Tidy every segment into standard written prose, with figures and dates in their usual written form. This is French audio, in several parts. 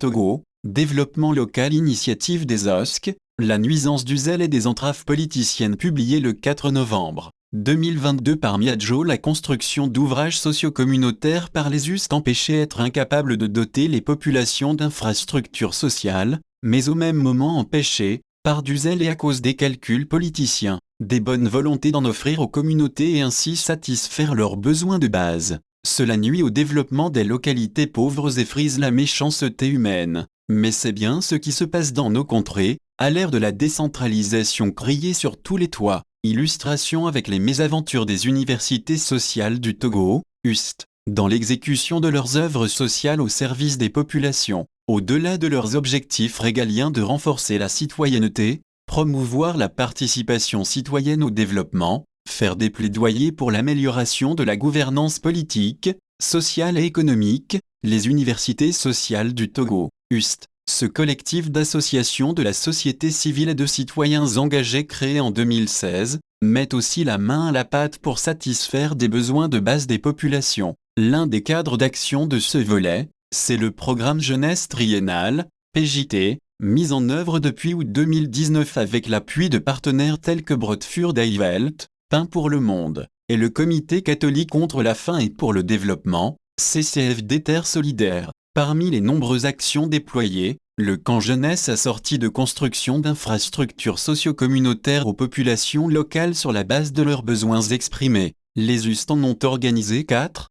Togo, développement local initiative des OSC, la nuisance du zèle et des entraves politiciennes publié le 4 novembre 2022 par Miadjo. La construction d'ouvrages socio-communautaires par les US empêchait être incapable de doter les populations d'infrastructures sociales, mais au même moment empêchait, par du zèle et à cause des calculs politiciens, des bonnes volontés d'en offrir aux communautés et ainsi satisfaire leurs besoins de base. Cela nuit au développement des localités pauvres et frise la méchanceté humaine. Mais c'est bien ce qui se passe dans nos contrées, à l'ère de la décentralisation criée sur tous les toits. Illustration avec les mésaventures des universités sociales du Togo, UST, dans l'exécution de leurs œuvres sociales au service des populations, au-delà de leurs objectifs régaliens de renforcer la citoyenneté, promouvoir la participation citoyenne au développement, faire des plaidoyers pour l'amélioration de la gouvernance politique, sociale et économique, les universités sociales du Togo, UST, ce collectif d'associations de la société civile et de citoyens engagés créé en 2016, met aussi la main à la pâte pour satisfaire des besoins de base des populations. L'un des cadres d'action de ce volet, c'est le programme Jeunesse Triennale, PJT, mis en œuvre depuis août 2019 avec l'appui de partenaires tels que Broodfjord Welt, Pain pour le Monde, et le Comité catholique contre la faim et pour le développement, CCFD Terre Solidaire. Parmi les nombreuses actions déployées, le camp jeunesse assorti de construction d'infrastructures socio-communautaires aux populations locales sur la base de leurs besoins exprimés. Les US en ont organisé 4,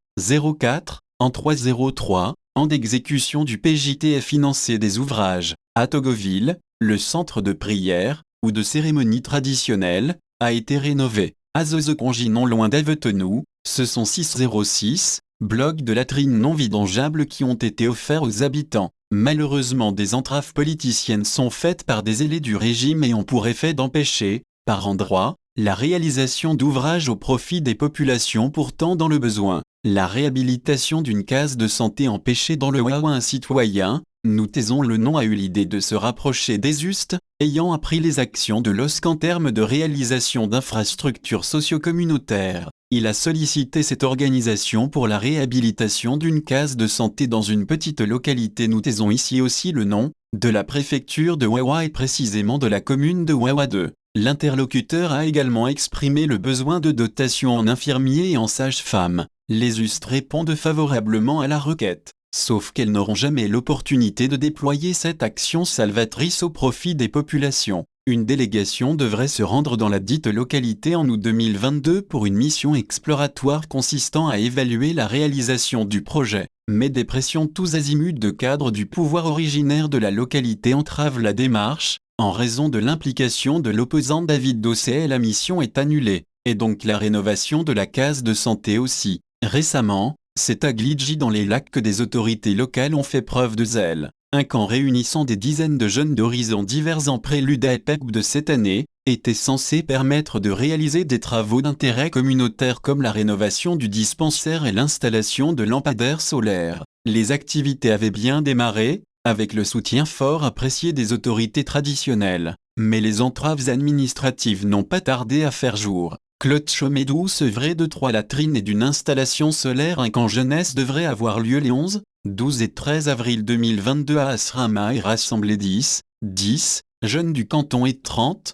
04, en 303, an d'exécution du PJT et financé des ouvrages. À Togoville, le centre de prière, ou de cérémonie traditionnelle, a été rénové. À Zozokonji non loin d'Avetenou, ce sont 606 blocs de latrines non vidangeables qui ont été offerts aux habitants. Malheureusement, des entraves politiciennes sont faites par des ailés du régime et ont pour effet d'empêcher, par endroits, la réalisation d'ouvrages au profit des populations pourtant dans le besoin. La réhabilitation d'une case de santé empêchée dans le Wawa. Un citoyen, nous taisons le nom, a eu l'idée de se rapprocher des UST, ayant appris les actions de l'OSC en termes de réalisation d'infrastructures socio-communautaires. Il a sollicité cette organisation pour la réhabilitation d'une case de santé dans une petite localité. Nous taisons ici aussi le nom de la préfecture de Wawa et précisément de la commune de Wawa 2. L'interlocuteur a également exprimé le besoin de dotation en infirmiers et en sages-femmes. Les UST répondent favorablement à la requête, sauf qu'elles n'auront jamais l'opportunité de déployer cette action salvatrice au profit des populations. Une délégation devrait se rendre dans la dite localité en août 2022 pour une mission exploratoire consistant à évaluer la réalisation du projet. Mais des pressions tous azimuts de cadres du pouvoir originaire de la localité entravent la démarche. En raison de l'implication de l'opposant David Dossé, la mission est annulée, et donc la rénovation de la case de santé aussi. Récemment, c'est à Glidji dans les lacs que des autorités locales ont fait preuve de zèle. Un camp réunissant des dizaines de jeunes d'horizons divers en prélude à EPEC de cette année, était censé permettre de réaliser des travaux d'intérêt communautaire comme la rénovation du dispensaire et l'installation de lampadaires solaires. Les activités avaient bien démarré, avec le soutien fort apprécié des autorités traditionnelles, mais les entraves administratives n'ont pas tardé à faire jour. Claude Chomedou sevrait de 3 latrines et d'une installation solaire. Un camp jeunesse devrait avoir lieu les 11, 12 et 13 avril 2022 à Asrama et rassembler 10 jeunes du canton et 30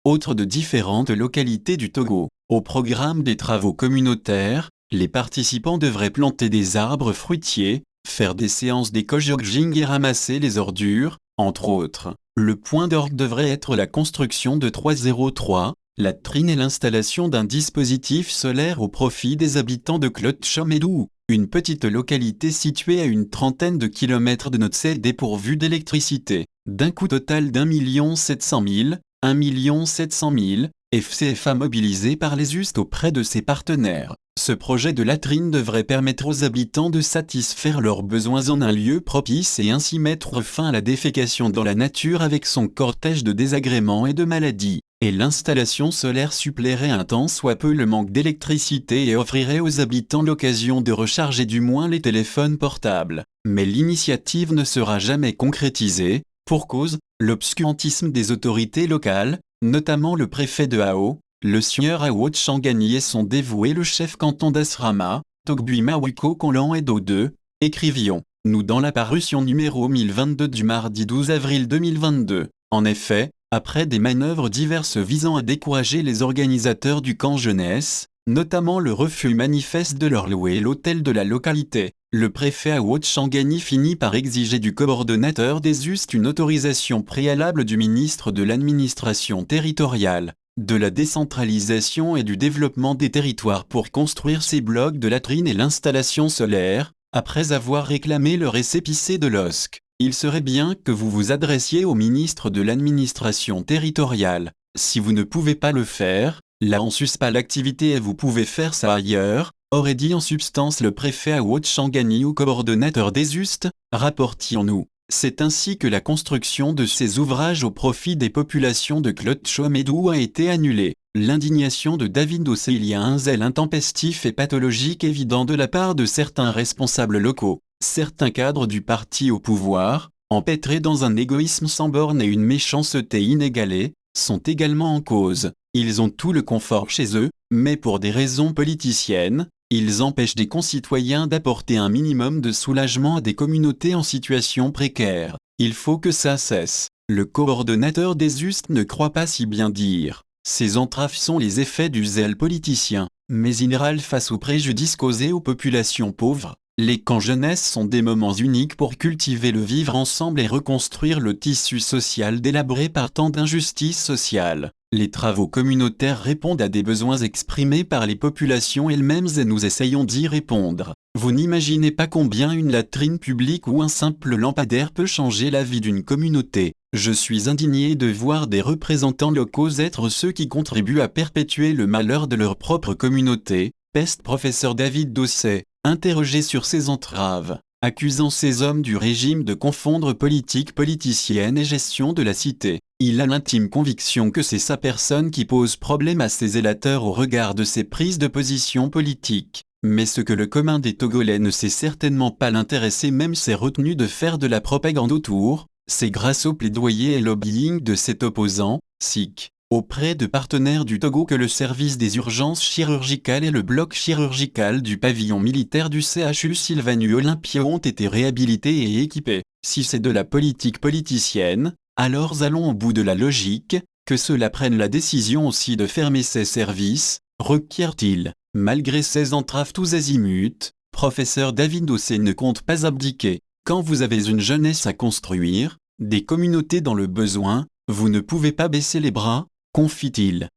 autres de différentes localités du Togo. Au programme des travaux communautaires, les participants devraient planter des arbres fruitiers, faire des séances d'éco-jogging et ramasser les ordures, entre autres. Le point d'orgue devrait être la construction de 303 latrines et l'installation d'un dispositif solaire au profit des habitants de Claude Chomedou, une petite localité située à une trentaine de kilomètres de Notsé dépourvue d'électricité. D'un coût total d'1 700 000, 1 700 000, FCFA mobilisé par les UST auprès de ses partenaires. Ce projet de latrine devrait permettre aux habitants de satisfaire leurs besoins en un lieu propice et ainsi mettre fin à la défécation dans la nature avec son cortège de désagréments et de maladies. Et l'installation solaire suppléerait un tant soit peu le manque d'électricité et offrirait aux habitants l'occasion de recharger du moins les téléphones portables. Mais l'initiative ne sera jamais concrétisée, pour cause, l'obscurantisme des autorités locales, notamment le préfet de Hao, le sieur Ao Changani et son dévoué le chef canton d'Asrama, Togbui Mawiko Konlan et Do2, écrivions. nous dans la parution numéro 1022 du mardi 12 avril 2022. En effet, après des manœuvres diverses visant à décourager les organisateurs du camp jeunesse, notamment le refus manifeste de leur louer l'hôtel de la localité, le préfet Awo Changani finit par exiger du coordonnateur des US une autorisation préalable du ministre de l'administration territoriale, de la décentralisation et du développement des territoires pour construire ses blocs de latrines et l'installation solaire, après avoir réclamé le récépissé de l'OSC. Il serait bien que vous vous adressiez au ministre de l'administration territoriale. Si vous ne pouvez pas le faire, là on suspend l'activité et vous pouvez faire ça ailleurs, aurait dit en substance le préfet Awo Changani au coordonnateur des US, rapportions-nous. C'est ainsi que la construction de ces ouvrages au profit des populations de Klotchomedou a été annulée. L'indignation de David Dossé. Il y a un zèle intempestif et pathologique évident de la part de certains responsables locaux, certains cadres du parti au pouvoir, empêtrés dans un égoïsme sans borne et une méchanceté inégalée, sont également en cause. Ils ont tout le confort chez eux, mais pour des raisons politiciennes, ils empêchent des concitoyens d'apporter un minimum de soulagement à des communautés en situation précaire. Il faut que ça cesse. Le coordonnateur des US ne croit pas si bien dire. Ces entraves sont les effets du zèle politicien, mais in général face aux préjudices causés aux populations pauvres. Les camps jeunesse sont des moments uniques pour cultiver le vivre ensemble et reconstruire le tissu social délabré par tant d'injustices sociales. Les travaux communautaires répondent à des besoins exprimés par les populations elles-mêmes et nous essayons d'y répondre. Vous n'imaginez pas combien une latrine publique ou un simple lampadaire peut changer la vie d'une communauté. Je suis indigné de voir des représentants locaux être ceux qui contribuent à perpétuer le malheur de leur propre communauté, peste professeur David Dossé, interrogé sur ces entraves, accusant ces hommes du régime de confondre politique politicienne et gestion de la cité. Il a l'intime conviction que c'est sa personne qui pose problème à ses électeurs au regard de ses prises de position politiques. Mais ce que le commun des Togolais ne sait certainement pas l'intéresser même s'est retenu de faire de la propagande autour, c'est grâce au plaidoyer et lobbying de cet opposant, SIC, auprès de partenaires du Togo que le service des urgences chirurgicales et le bloc chirurgical du pavillon militaire du CHU Sylvanu Olympia ont été réhabilités et équipés. Si c'est de la politique politicienne, alors allons au bout de la logique, que cela prenne la décision aussi de fermer ces services, requiert-il. Malgré ces entraves tous azimuts, professeur David Dossé ne compte pas abdiquer. Quand vous avez une jeunesse à construire, des communautés dans le besoin, vous ne pouvez pas baisser les bras, confie-t-il.